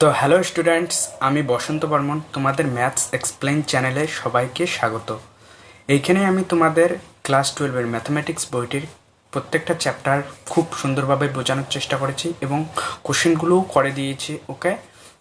তো hello students, আমি বসন্ত বর্মন, তোমাদের ম্যাথস এক্সপ্লেইন চ্যানেলে সবাইকে স্বাগত। এইখানে আমি তোমাদের ক্লাস 12-এর ম্যাথামেটিক্স বইটির প্রত্যেকটা চ্যাপ্টার খুব সুন্দরভাবে বোঝানোর চেষ্টা করেছি এবং কোশ্চেনগুলোও করে দিয়েছি। ওকে,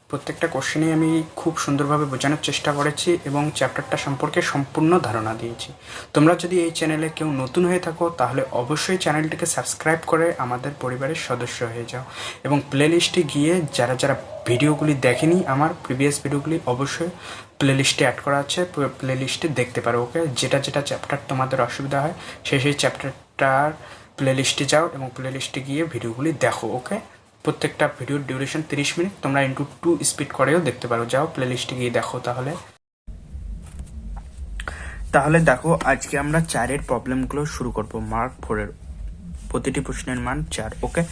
প্রত্যেকটা কোশ্চেনেই আমি খুব সুন্দরভাবে বোঝানোর চেষ্টা করেছি এবং চ্যাপ্টারটা সম্পর্কে সম্পূর্ণ ধারণা দিয়েছি। তোমরা যদি এই চ্যানেলে কেউ নতুন হয়ে থাকো তাহলে অবশ্যই চ্যানেলটিকে সাবস্ক্রাইব করে আমাদের পরিবারের সদস্য হয়ে যাও এবং প্লেলিস্টে গিয়ে যারা যারা ভিডিওগুলি দেখেনি আমার প্রিভিয়াস ভিডিওগুলি অবশ্যই প্লেলিস্টে অ্যাড করা আছে, প্লেলিস্টে দেখতে পারো। ওকে, যেটা যেটা চ্যাপ্টার তোমাদের অসুবিধা হয় সেই চ্যাপ্টারটার প্লেলিস্টে যাও এবং প্লেলিস্টে গিয়ে ভিডিওগুলি দেখো। ওকে, প্রত্যেকটা ভিডিওর ডিউরেশন 30 মিনিট, তোমরা ইন্টু 2 স্পিড করেও দেখতে পারো। যাও প্লেলিস্টে গিয়ে দেখো। তাহলে দেখো, আজকে আমরা 4-এর প্রবলেমগুলো শুরু করব। মার্ক 4-এর প্রতিটি প্রশ্নের মান 4। ওকে,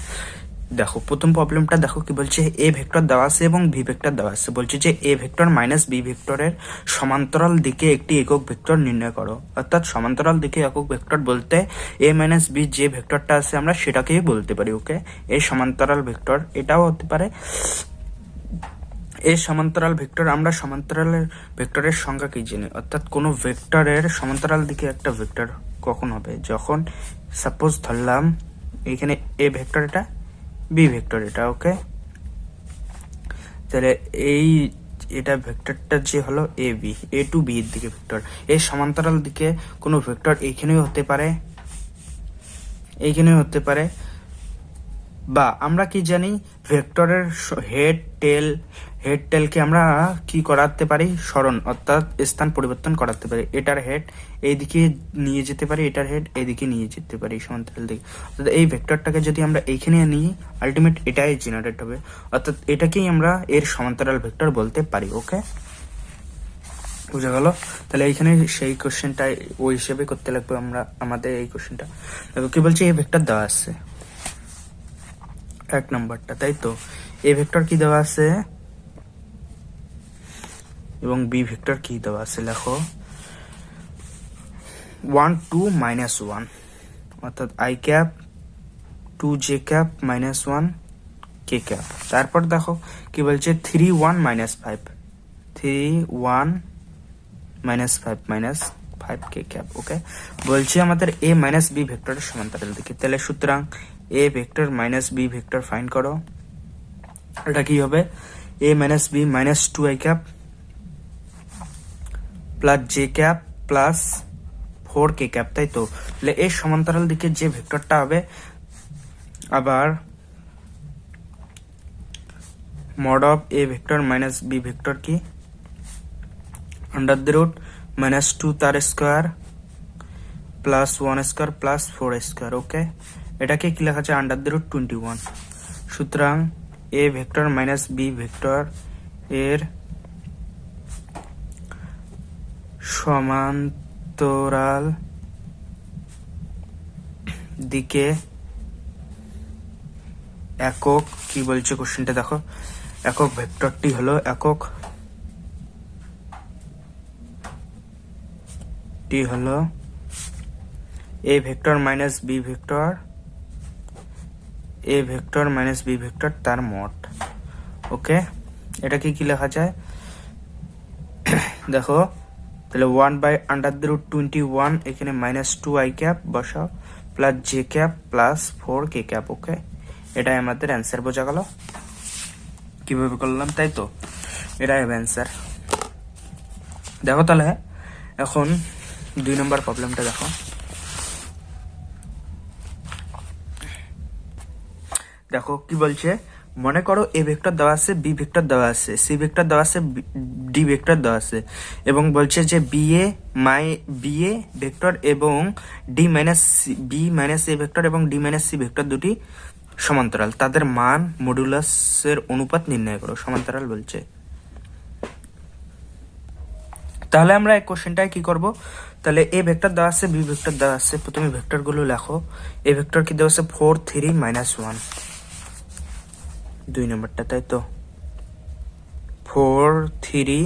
দেখো প্রথম প্রবলেমটা দেখো কি বলছে। এ ভেক্টর দেওয়া আছে এবং ভি ভেক্টর দেওয়া আছে। বলছে যে এ ভেক্টর মাইনাস বি ভেক্টরের সমান্তরাল দিকে একটি একক ভেক্টর নির্ণয় করো। অর্থাৎ সমান্তরাল দিকে একক ভেক্টর বলতে এ মাইনাস বি যে ভেক্টরটা আছে আমরা সেটাকেই বলতে পারি। ওকে, এই সমান্তরাল ভেক্টর এটাও হতে পারে। এই সমান্তরাল ভেক্টর, আমরা সমান্তরালের ভেক্টরের সংজ্ঞা কি জানি? অর্থাৎ কোনো ভেক্টরের সমান্তরাল দিকে একটা ভেক্টর কখন হবে? যখন সাপোজ ধরলাম এখানে এ ভেক্টর, এটা বি ভেক্টর, এটা। ওকে, তাহলে এটা ভেক্টরটা যে হলো A B, A two B এর দিকে ভেক্টর। এই সমান্তরাল দিকে কোনো ভেক্টর এইখানেও হতে পারে, এইখানেও হতে পারে। বা আমরা কি জানি, ভেক্টরের হেড টেলকে আমরা কি করাতে পারি? সরণ, অর্থাৎ স্থান পরিবর্তন করাতে পারি। এটার হেড এইদিকে নিয়ে যেতে পারি, এটার হেড এইদিকে নিয়ে যেতে পারি সমান্তরাল দিকে। অর্থাৎ এই ভেক্টরটাকে যদি আমরা এইখানে নিই, আলটিমেট এটাই জেনারেট হবে। অর্থাৎ এটাকেই আমরা এর সমান্তরাল ভেক্টর বলতে পারি। ওকে, বুঝা গেল? তাহলে এইখানে সেই কোশ্চেনটা ওই হিসেবে করতে লাগবে আমরা আমাদের এই কোশ্চেনটা। দেখো কি বলছে, এই ভেক্টর দেওয়া আছে 1 নম্বরটা, তাই তো। এ ভেক্টর কি দেওয়া আছে এবং বি ভেক্টর কি দেওয়া আছে? লেখো 1 2 -1, অর্থাৎ i cap 2 j cap -1 k cap. তারপর দেখো কি বলছে, 3 1 -5, 3 1 -5 -5 k ক্যাপ। ওকে, বলছে আমাদের এ মাইনাস বি ভেক্টরের সমান্তরাল দিকে। তাহলে সুতরাং A vector minus B vector find করো। এটা কি হবে? A minus B minus 2i cap plus J cap plus 4k cap, তাই তো। তাহলে এর সমান্তরাল দিকে যে ভেক্টরটা হবে, আবার mod of A vector minus B vector কি? আন্ডার দ্য রুট -2 তার square plus 1 square plus 4 square. Okay, এটাকে কি লেখা আছে? Under the root 21। সুতরাং A vector minus B vector এর সমান্তরাল দিকে একক কি বলছে কোশ্চেনটা দেখো। একক ভেক্টরটি হলো A vector minus B vector, A vector minus B vector তার মড। ওকে, এটাকে কি লেখা যায় দেখো। তাহলে 1/√21, এখানে -2i ক্যাপ বসাও plus J cap plus 4k cap. Okay, এটাই আমাদের অ্যান্সার। বোঝা গেল কিভাবে করলাম, তাই তো? এটাই হবে অ্যান্সার। দেখো তাহলে এখন 2 নম্বর প্রবলেমটা দেখো। দেখো কি বলছে, মনে করো এ ভেক্টর দেওয়া আছে, বি ভেক্টর দেওয়া আছে, সি ভেক্টর দেওয়া আছে, ডি ভেক্টর দেওয়া আছে এবং বলছে যে বি এ ভেক্টর এবং D minus B minus A vector এবং ডি মাইনাস সি ভেক্টর দুটি সমান্তরাল, তাদের মান মডুলাসের অনুপাত নির্ণয় করো। সমান্তরাল বলছে, তাহলে আমরা এই কোশ্চেনটায় কি করব? তাহলে এ ভেক্টর দেওয়া আছে, বি ভেক্টর দেওয়া আছে। প্রথমে ভেক্টর গুলো লেখো। এ ভেক্টর কি দেওয়া আছে? 4 3 -1, 2 নম্বরটা, তাই তো। 4 3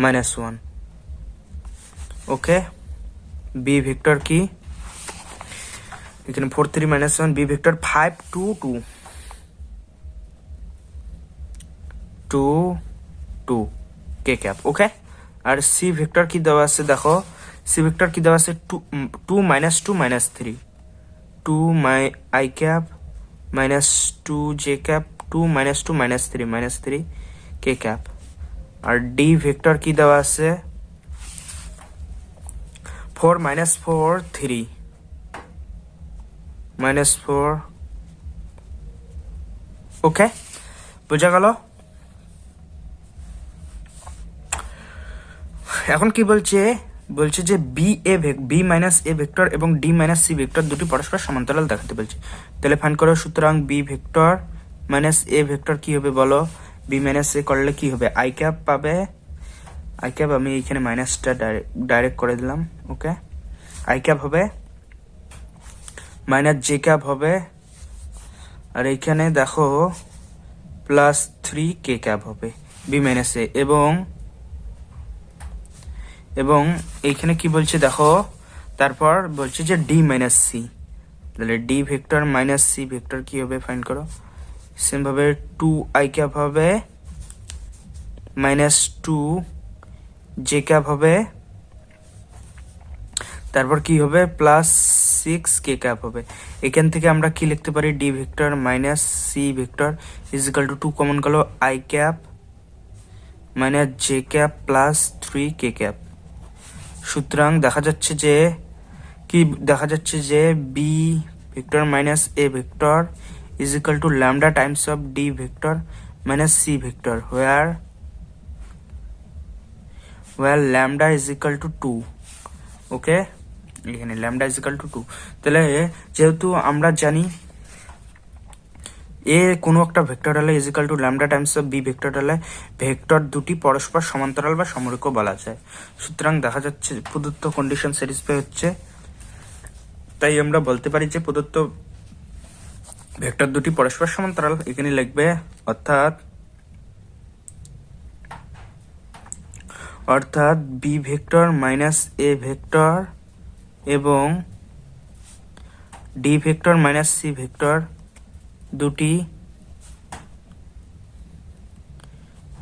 -1। ওকে, বি ভেক্টর কি? এখানে 4 3 -1, B vector 5 2 2, two two k cap. Okay, আর সি ভেক্টর কি দেওয়া আছে দেখো, সি ভেক্টর কি দেওয়া আছে, two minus 3 two i cap minus 2 j cap, 2 minus 2 -3 K cap. আর ডি ভেক্টর কি দেওয়া আছে, 4 - 4 3 -4। ওকে, বোঝা গেল। এখন কি বলছে, বলছে যে বি মাইনাস এ ভেক্টর এবং ডি মাইনাস সি ভেক্টর দুটি পরস্পর সমান্তরাল দেখাতে বলছে। তাহলে ফাইন্ড করো। সুতরাং B vector minus A vector কি হবে বলো, বি মাইনাস এ করলে কি হবে, আই ক্যাপ পাবে। আই ক্যাপ আমি এখানে মাইনাসটা ডাইরেক্ট করে দিলাম। ওকে, আই ক্যাপ হবে মাইনাস জে ক্যাপ হবে, আর এইখানে দেখো প্লাস 3 কে ক্যাপ হবে বি মাইনাস এ। এবং এইখানে কি বলছে দেখো, তারপর বলছে যে ডি মাইনাস সি, তাহলে D vector minus C vector কি হবে ফাইন্ড করো। সেম ভাবে 2 আই ক্যাপ হবে মাইনাস 2 জে ক্যাপ হবে, তারপর কি হবে প্লাস 6 কে ক্যাপ হবে। এখান থেকে আমরা কি লিখতে পারি, D vector minus C vector is equal to 2 common গেল, I cap minus J cap plus 3 K cap. সুতরাং দেখা যাচ্ছে যে B vector minus A vector is equal to lambda times of D vector minus C vector, where lambda is equal to 2। Okay, এখানে lambda is equal to 2। তাহলে যেহেতু আমরা জানি এ কোনো একটা ভেক্টর হলে is equal to lambda times of B vector হলে vector দুটি পরস্পর সমান্তরাল বা সমরেখ বলা যায়। সুতরাং দেখা যাচ্ছে প্রদত্ত কন্ডিশন স্যাটিসফাই হচ্ছে, তাই আমরা বলতে পারি যে প্রদত্ত ভেক্টর দুটি পরস্পর সমান্তরাল। এখানে লিখবে অর্থাৎ B vector minus A vector এবং D vector minus C vector দুটি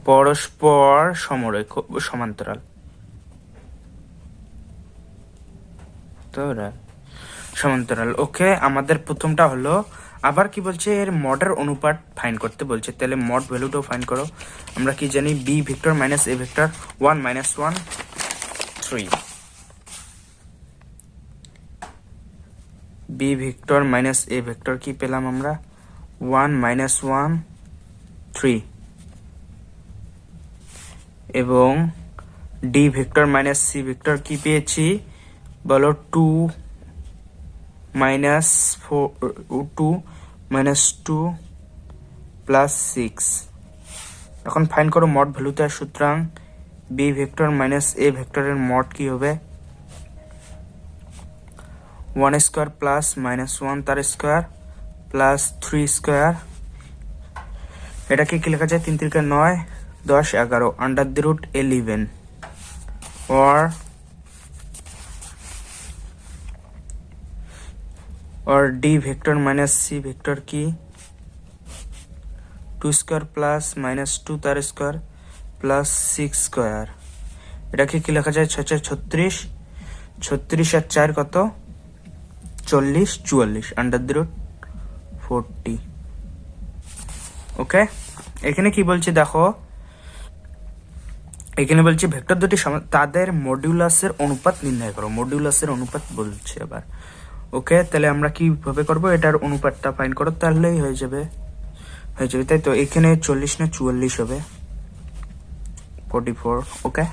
পরস্পর সমরেখ সমান্তরাল। সমান্তরাল। ওকে, আমাদের প্রথমটা হলো। আবার কি বলছে, এর মডের অনুপাত ফাইন্ড করতে বলছে। তাহলে মড ভ্যালুটাও ফাইন্ড করো। আমরা কি জানি, B vector minus A vector 1 - 1 3, B vector minus A vector কি পেলাম আমরা, 1 - 1 3, এবং D vector minus C vector কি পেয়েছি বলো, 2 - 2 প্লাস 6। এখন ফাইন্ড করো মড ভ্যালুতে। সুতরাং বি ভেক্টর মাইনাস এ ভেক্টরের মড কি হবে, 1 স্কোয়ার প্লাস -1 তার স্কোয়ার প্লাস 3 স্কোয়ার। এটাকে কি লেখা যায়, 3 × 9 10 11 আন্ডার দি রুট 11, और D vector minus C vector की 2 स्क्वायर प्लस -2 तार स्क्वायर प्लस 6 स्क्वायर। এটাকে কি লেখা যায়, 6 × 36 36 আর 4 কত 40 44 আন্ডার দি রুট 40। ওকে, এখানে কি বলছে দেখো, এখানে বলছে ভেক্টর দুটি তাদের মডিউলাসের অনুপাত নির্ণয় করো। মডিউলাসের অনুপাত বলছে আবার। ওকে, তাহলে আমরা কিভাবে করব, এটার অনুপাতটা ফাইন্ড করো, তাহলেই হয়ে যাবে তাই তো। এখানে 40 না 44 হবে, 44। ওকে,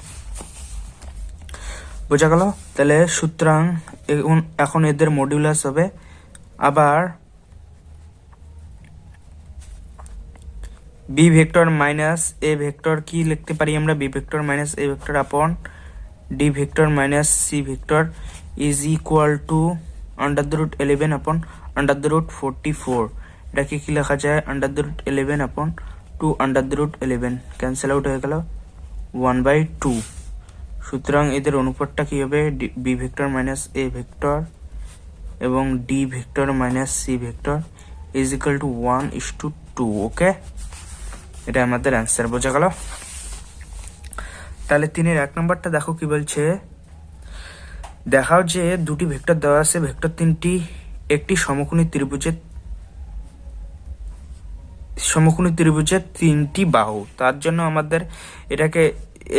বোঝা গেল। তাহলে সুতরাং এখন এদের মডিউলাস হবে। আবার B vector minus A vector কি লিখতে পারি আমরা, B vector minus A vector upon D vector minus C vector is equal to under the root 11 upon under the root 44। এটাকে কি লেখা যায়, under the root 11 upon 2 under the root 11 cancel out হয়ে গেল 1/2। সুতরাং এদের অনুপাতটা কি হবে, B vector minus A vector এবং D vector minus C vector is equal to 1:2। Okay, এটা আমাদের অ্যান্সার, বোঝা গেল? তাহলে 3-এর 1 নম্বরটা দেখো কি বলছে, দেখাও যে দুটি ভেক্টর দেওয়া আছে, ভেক্টর তিনটি একটি সমকোণী ত্রিভুজের তিনটি বাহু। তার জন্য আমাদের এটাকে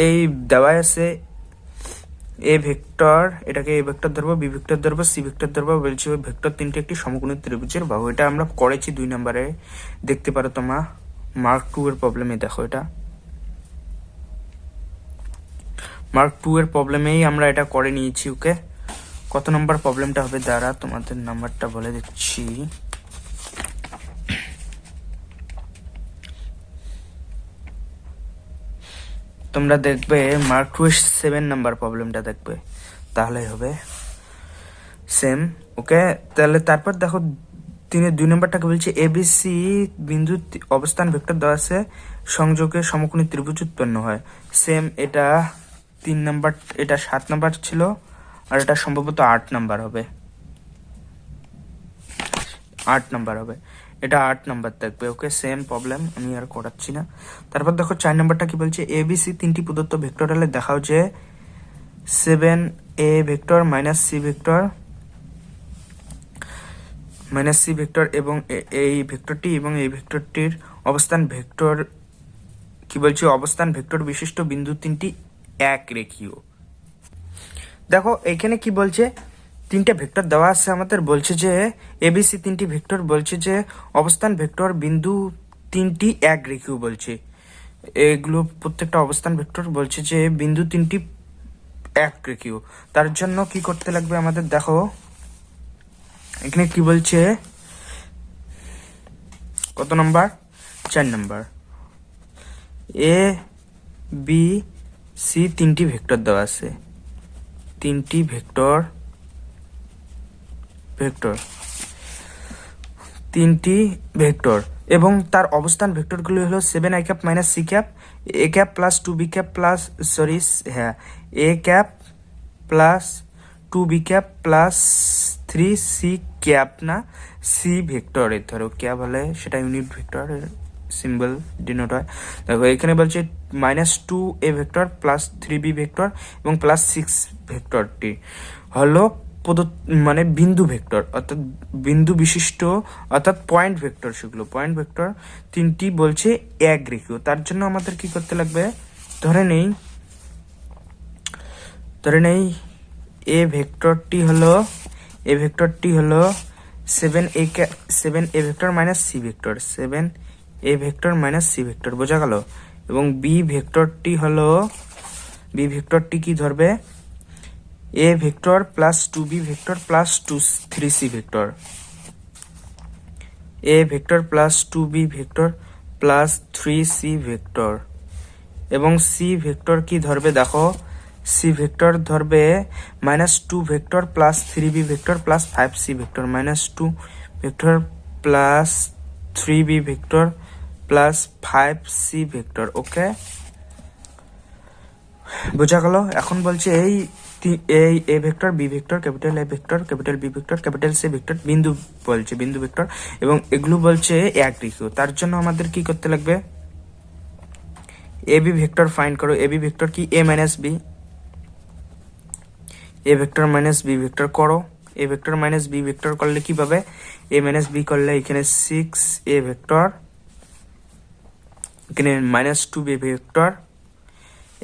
এই দেওয়া আছে এ ভেক্টর, এটাকে এ ভেক্টর ধরবো, বি ভেক্টর ধরবো, সি ভেক্টর ধরবো, বলছি ওই ভেক্টর তিনটি একটি সমকোণী ত্রিভুজের বাহু। এটা আমরা করেছি 2 নম্বরে, দেখতে পারো তোমরা মার্ক 2 এর প্রবলেমে। দেখো এটা মার্ক 2 এর প্রবলেমেই আমরা এটা করে নিয়েছি। ওকে, কত নম্বর প্রবলেমটা হবে দ্বারা তোমাদের নাম্বারটা বলে দিচ্ছি। তোমরা দেখবে মার্ক 2 এর 7 নাম্বার প্রবলেমটা দেখবে, তাহলে হবে সেম। ওকে, তাহলে তারপর দেখো 3-এর 2 নম্বরটাকে বলছে এবিসি বিন্দু অবস্থান ভেক্টর দেওয়া আছে, সংযোগে সমকোণী ত্রিভুজ উৎপন্ন হয়। সেম, এটা 3 নাম্বার, এটা 7 নাম্বার ছিল, আর এটা সম্ভবত 8 নাম্বার হবে, 8 নাম্বার হবে, এটা 8 নাম্বার দেখবে। ওকে, সেম প্রবলেম, আমি আর করাচ্ছি না। তারপর দেখো 4 নাম্বারটা কি বলছে, এবিসি তিনটি প্রদত্ত ভেক্টর হলে দেখাও যে 7a vector minus C vector এবং এই ভেক্টরটি এবং এই ভেক্টরটির অবস্থান ভেক্টর কি বলছে, অবস্থান ভেক্টর বিশিষ্ট বিন্দু তিনটি এক রেখীয়। দেখো এখানে কি বলছে, 3টে ভেক্টর দেওয়া আছে আমাদের, বলছে যে এবিসি 3টি ভেক্টর, বলছে যে অবস্থান ভেক্টর বিন্দু তিনটি এক রেখীয় বলছে। এগুলো প্রত্যেকটা অবস্থান ভেক্টর, বলছে যে বিন্দু তিনটি এক রেখীয়। তার জন্য কি করতে লাগবে আমাদের, দেখো এখানে কি বলছে, কত নম্বর, 4 নম্বর, এ বি সি 3টি ভেক্টর দেওয়া আছে, 3টি ভেক্টর 3টি ভেক্টর এবং তার অবস্থান ভেক্টরগুলি হলো 7i cap minus C cap, A cap plus 2b cap plus, sorry হ্যাঁ, A cap plus 2b cap plus 3c cap, না সি ভেক্টরের, ধরো ক্যাপ হলে সেটা ইউনিট ভেক্টরের সিম্বল ডিনোট হয়। দেখো এখানে বলছে -2a vector plus 3b vector এবং প্লাস 6 ভেক্টরটি হলো মানে বিন্দু ভেক্টর, অর্থাৎ বিন্দু বিশিষ্ট, অর্থাৎ পয়েন্ট ভেক্টর। সেগুলো পয়েন্ট ভেক্টর তিনটি বলছে এক রেখীয়। তার জন্য আমাদের কি করতে লাগবে, ধরে নেই এ ভেক্টরটি হলো 7a vector minus C vector, 7a vector minus C vector, বোঝা গেল? এবং বি ভেক্টরটি কি ধরবে, A vector plus 2b vector plus 3c vector, A vector plus 2b vector plus 3c vector. এবং সি ভেক্টর কি ধরবে, দেখো সি ভেক্টর ধরবে -2 vector plus 3b vector plus 5c vector, -2 vector plus 3b vector plus 5c vector. Okay, বোঝা গেল? এখন বলছে এই A vector, B vector, capital A vector, capital B vector, capital C vector বিন্দু বলছে, বিন্দু ভেক্টর, এবং এগুলো বলছে এক রেখীয়। তার জন্য আমাদের কি করতে লাগবে, এ বি ভেক্টর ফাইন্ড করো। এ বি ভেক্টর কি, A minus B, A vector minus B vector করো। A vector minus B vector করলে কি পাবে, এ মাইনাস বি করলে এখানে 6a ভেক্টর, এখানে -2b ভেক্টর,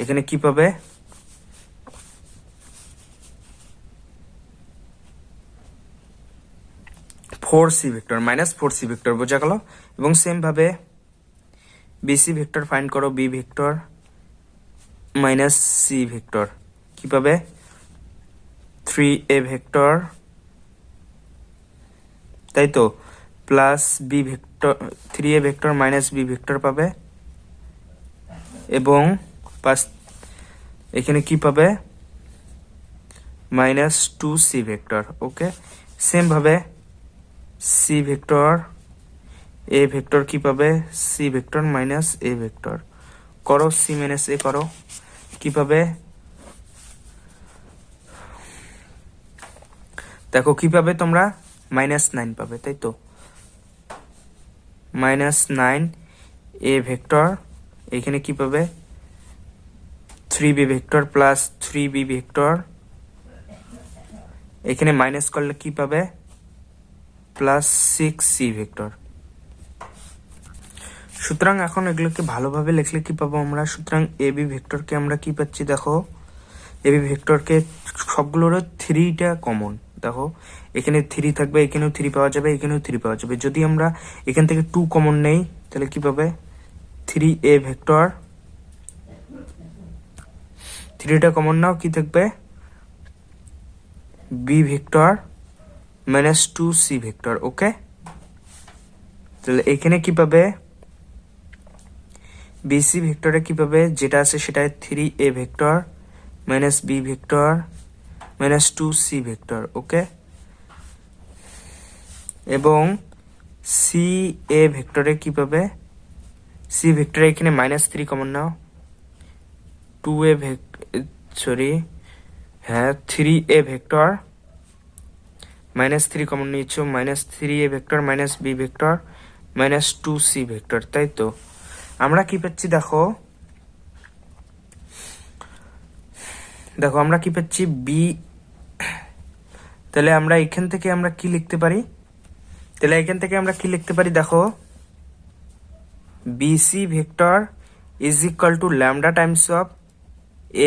এখানে কি পাবে, -4c ভেক্টর, বোঝা গেল? এবং সেম ভাবে বিসি ভেক্টর ফাইন্ড করো। B vector minus C vector কি পাবে, 3a ভেক্টর, তাই তো, plus B vector, 3a vector minus B vector পাবে, এবং এখানে কি পাবে, -2c ভেক্টর। ওকে, সেম ভাবে সি ভেক্টর, এ ভেক্টর কি পাবে, C vector minus A vector করো, সি মাইনাস এ করো, কি পাবে, দেখো কি পাবে তোমরা, -9 পাবে, তাই তো, -9 এ ভেক্টর, এখানে কি পাবে 3b vector plus 3b vector, এখানে মাইনাস করলে কি পাবে প্লাস 6c ভেক্টর। সুতরাং এখন এগুলোকে ভালোভাবে লিখলে কি পাবো আমরা, সুতরাং এবি ভেক্টরকে আমরা কি পাচ্ছি দেখো, এবি ভেক্টরকে সবগুলোর 3টা কমন, দেখো এখানে 3 থাকবে, এখানেও 3 পাওয়া যাবে, এখানেও 3 পাওয়া যাবে। যদি আমরা এখান থেকে 2 কমন নেই তাহলে কি পাবে 3a ভেক্টর, 3টা কমন নাও কি থাকবে B vector minus 2c vector. Okay, তাহলে এখানে কি পাবে বিসি ভেক্টরে কি পাবে, যেটা আছে সেটা 3a vector minus B vector minus 2c vector. Okay, এবং সি এ ভেক্টরে কি পাবে, সি ভেক্টরে এখানে মাইনাস 3 কমন নাও, 2a হ্যাঁ 3a ভেক্টর মাইনাস 3 কমন নিয়েছো, minus 3a vector minus B vector minus 2c vector. তাই তো আমরা কি পাচ্ছি দেখো, আমরা কি পাচ্ছি বি, তাহলে আমরা এখান থেকে আমরা কি লিখতে পারি, দেখো BC vector is equal to lambda times of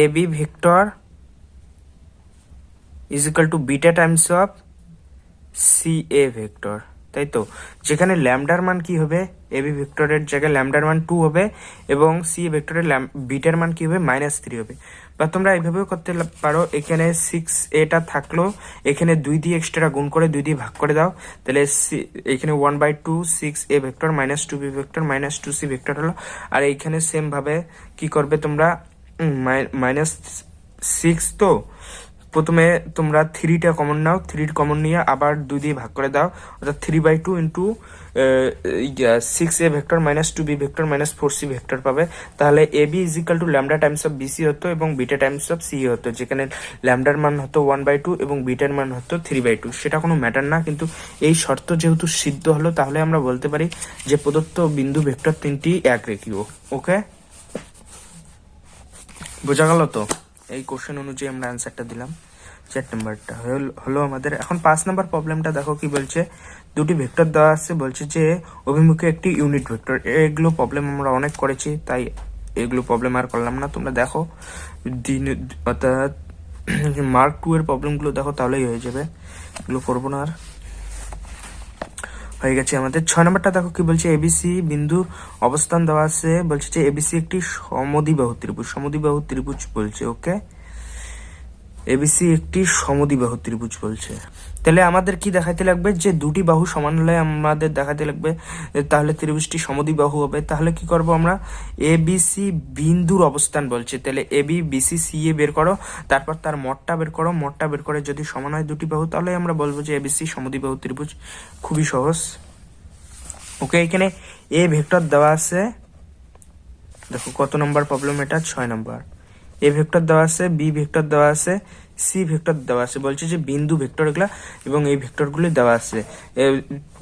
A B vector is equal to beta times of C A vector. তাই তো, যেখানে ল্যামডার মান কি হবে, এ বি ভেক্টরের জায়গায় ল্যামডার মান 2 হবে এবং সি এ ভেক্টরের বিটার মান কি হবে -3 হবে। বা তোমরা এইভাবেও করতে পারো, এখানে 6a থাকলো, এখানে 2 দিয়ে এক্সট্রা গুণ করে 2 দিয়ে ভাগ করে দাও, তাহলে এখানে 1/2 6a vector minus 2b vector minus 2c vector হলো। আর এইখানে সেম ভাবে কি করবে তোমরা, -6 তো প্রথমে তোমরা 3টা কমন নাও, 3 কমন নিয়ে আবার 2 দিয়ে ভাগ করে দাও, অর্থাৎ 3/2 into 6a vector minus 2b vector minus 4c vector পাবে। তাহলে A B is equal to lambda times of BC হতো এবং বিটা টাইমস অফ সি হতো, যেখানে ল্যামডার মান হতো 1/2 এবং বিটার মান হতো 3/2। সেটা কোনো ম্যাটার না, কিন্তু এই শর্ত যেহেতু সিদ্ধ হলো তাহলে আমরা বলতে পারি যে প্রদত্ত বিন্দু ভেক্টর 3টি একরেখীয়। ওকে, বোঝা গেল তো? এই কোশ্চেন অনুযায়ী আমরা অ্যান্সারটা দিলাম। 4 নাম্বারটা হলো আমাদের। এখন 5 নাম্বার প্রবলেমটা দেখো কি বলছে, দুটি ভেক্টর দেওয়া আছে, বলছে যে অভিমুখে একটি ইউনিট ভেক্টর। এগুলো প্রবলেম আমরা অনেক করেছি, তাই এগুলো প্রবলেম আর করলাম না। তোমরা দেখো অর্থাৎ মার্ক 2 এর প্রবলেমগুলো দেখো, তাহলেই হয়ে যাবে, এগুলো করবো না আর। হয়ে গেছে আমাদের। 6 নাম্বারটা দেখো কি বলছে, এবিসি বিন্দুর অবস্থান দেওয়া আছে, বলছে যে এবিসি একটি সমদ্বিবাহু ত্রিভুজ বলছে। ওকে, এবিসি একটি সমদ্বিবাহু ত্রিভুজ বলছে। তাহলে আমাদের কি দেখাতে লাগবে, যে দুটি বাহু সমান হলে আমাদের দেখাতে লাগবে তাহলে ত্রিভুজটি সমদ্বিবাহু হবে। তাহলে কি করব আমরা, এবিসি বিন্দুর অবস্থান বলছে, তাহলে এবি বিসি সি এ বের করো, তারপর তার মডটা বের করো, মডটা বের করে যদি সমান হয় দুটি বাহু, তাহলে আমরা বলবো যে এবিসি সমদ্বিবাহু ত্রিভুজ। খুবই সহজ। ওকে, এখানে এ ভেক্টর দেওয়া আছে, দেখো কত নম্বর প্রবলেম এটা, 6 নম্বর। এ ভেক্টর দেওয়া আছে, বি ভেক্টর দেওয়া আছে, সি ভেক্টর দেওয়া আছে, বলছে যে বিন্দু ভেক্টর এগুলা এবং এই ভেক্টরগুলি দেওয়া আছে।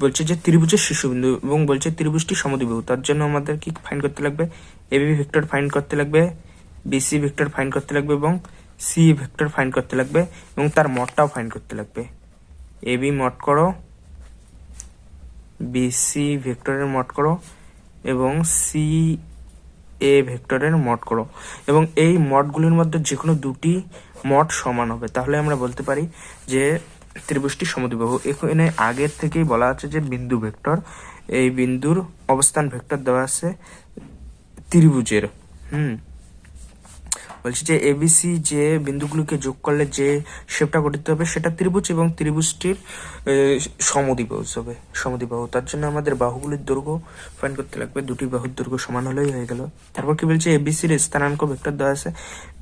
বলছে যে ত্রিভুজের শীর্ষবিন্দু এবং বলছে ত্রিভুজটি সমদ্বিবাহু। তার জন্য আমাদের কি ফাইন্ড করতে লাগবে, এবি ভেক্টর ফাইন্ড করতে লাগবে, বিসি ভেক্টর ফাইন্ড করতে লাগবে এবং সি ভেক্টর ফাইন্ড করতে লাগবে এবং তার মডটাও ফাইন্ড করতে লাগবে। এবি মড করো, বিসি ভেক্টরের মড করো এবং সি এ ভেক্টরের মড করো, এবং এই মডগুলির মধ্যে যে কোনো দুটি মড সমান হবে, তাহলে আমরা বলতে পারি যে ত্রিভুজটি সমদ্বিবাহু। এখানে আগের থেকেই বলা আছে যে বিন্দু ভেক্টর, এই বিন্দুর অবস্থান ভেক্টর দেওয়া আছে ত্রিভুজের। বলছি যে এবিসি যে বিন্দুগুলোকে যোগ করলে যে শেপটা গঠিত হবে সেটা ত্রিভুজ এবং ত্রিভুজটির সমদ্বিবাহু। তার জন্য আমাদের বাহুগুলির দৈর্ঘ্য ফাইন্ড করতে লাগবে, দুটি বাহুর দৈর্ঘ্য সমান হলেই হয়ে গেল। তারপর কি বলছে, এবিসির স্থানাঙ্ক ভেক্টর দেওয়া আছে,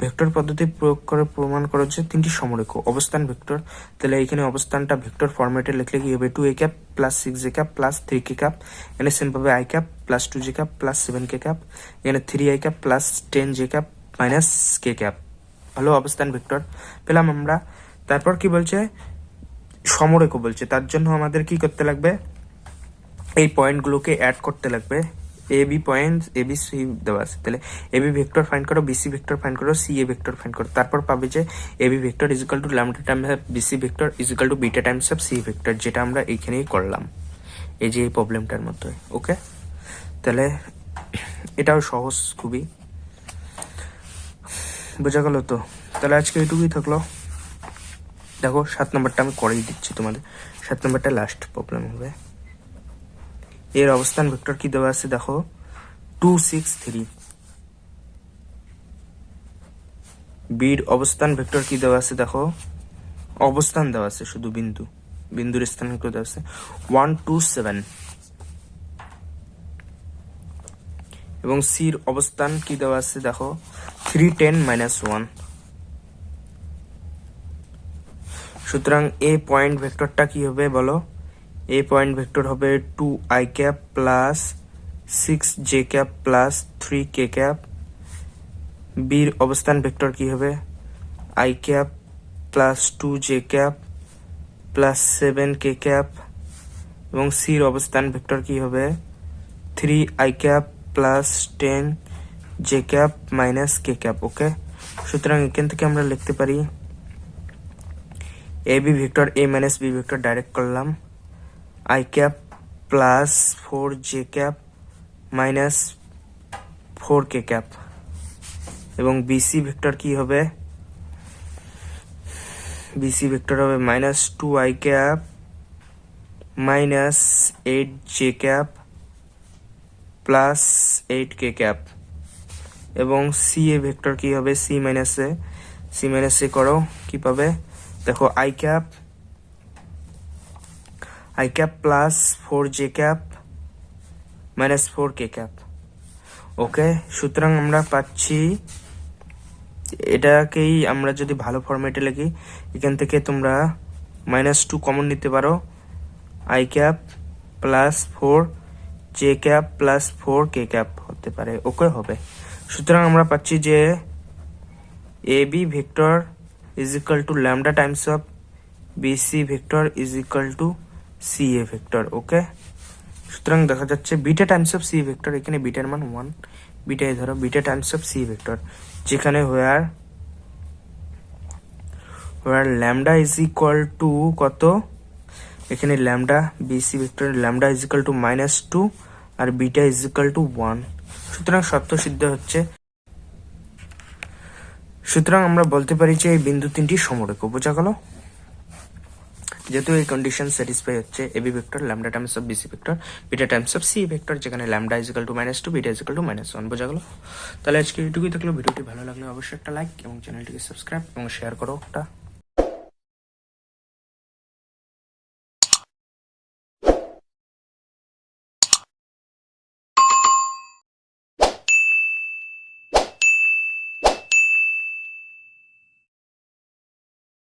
ভেক্টর পদ্ধতি প্রয়োগ করে প্রমাণ করা হচ্ছে 3টি সমরেখ অবস্থান ভেক্টর। তাহলে এখানে অবস্থানটা ভেক্টর ফরম্যাটে লিখলে কি হবে, 2a cap plus 6a cap plus 3k cap, এখানে সেম পাবে i cap plus 2j cap plus 7k cap, এখানে 3i cap plus 10j cap minus K cap হলো অবস্থান ভেক্টর পেলাম আমরা। তারপর কি বলছে, সমরেখ বলছে, তার জন্য আমাদের কি করতে লাগবে, এই পয়েন্টগুলোকে অ্যাড করতে লাগবে, A B point A B C দেওয়া আছে, তাহলে এ বি ভেক্টর ফাইন্ড করো, বিসি ভেক্টর ফাইন্ড করো, সি এ ভেক্টর ফাইন্ড করো, তারপর পাবে যে A B vector is equal to lambda times of BC vector is equal to beta times of C vector, যেটা আমরা এইখানেই করলাম এই যে এই প্রবলেমটার মধ্যে। ওকে, তাহলে এটাও সহজ খুবই, বোঝা গেল তো? তাহলে আজকে এইটুকুই থাকলো। দেখো 7 নম্বরটা আমি করেই দিচ্ছি তোমাদের, 7 নম্বরটা লাস্ট প্রবলেম হবে। এর অবস্থান ভেক্টর কি দেওয়া আছে দেখো 2 6 3। বির অবস্থান ভেক্টর কি দেওয়া আছে দেখো, অবস্থান দেওয়া আছে শুধু বিন্দুর স্থান ভেক্টর দেওয়া আছে 1 2 7, এবং সির অবস্থান কি দেওয়া আছে দেখো 3 10 -1। সুতরাং এ পয়েন্ট ভেক্টরটা কি হবে বলো, এ পয়েন্ট ভেক্টর হবে 2 i cap plus 6 j cap plus 3 k cap. বির অবস্থান ভেক্টর কি হবে i cap plus 2 j cap plus 7 k cap, এবং সির অবস্থান ভেক্টর কি হবে 3 i cap plus 10 j cap minus k cap. Okay, সুতরাং এখান থেকে আমরা লিখতে পারি A B vector A minus B vector direct করলাম i cap plus 4 j cap minus 4 k cap, এবং বিসি ভেক্টর কি হবে, বিসি ভেক্টর হবে minus 2 i cap minus 8 j cap plus 8 k cap, এবং সি এ ভেক্টর কি হবে C minus A করো কি পাবে দেখো i cap plus 4 j cap minus 4 k cap. Okay, সুতরাং আমরা পাচ্ছি, এটাকেই আমরা যদি ভালো ফরম্যাটে লিখি এখান থেকে তোমরা -2 কমন নিতে পারো, i cap plus 4 j cap plus 4 k cap হতে পারে। ওকে হবে, সুতরাং আমরা পাচ্ছি যে A B vector is equal to lambda times of BC vector is equal to C A vector. Okay, সুতরাং দেখা যাচ্ছে beta times of C vector, এখানে বিটার মান 1, বিটাই ধরো beta times of C vector, যেখানে where lambda is equal to কত, এখানে lambda BC vector lambda is equal to -2 আর বিটা ইজ ইকুয়াল টু 1। সুতরাং সত্য সিদ্ধ হচ্ছে, সুতরাং আমরা বলতে পারি যে এই বিন্দু তিনটি সমরেখ। বোঝা গেল? যেহেতু এই কন্ডিশন স্যাটিসফাই হচ্ছে AB vector lambda times of BC vector beta times of C vector, যেখানে lambda is equal to -2 beta is equal to -1। বোঝা গেল? তাহলে আজকে এইটুকুই থাকলো। ভিডিওটি ভালো লাগলে অবশ্যই একটা লাইক এবং চ্যানেলটিকে সাবস্ক্রাইব এবং শেয়ার করো একটা।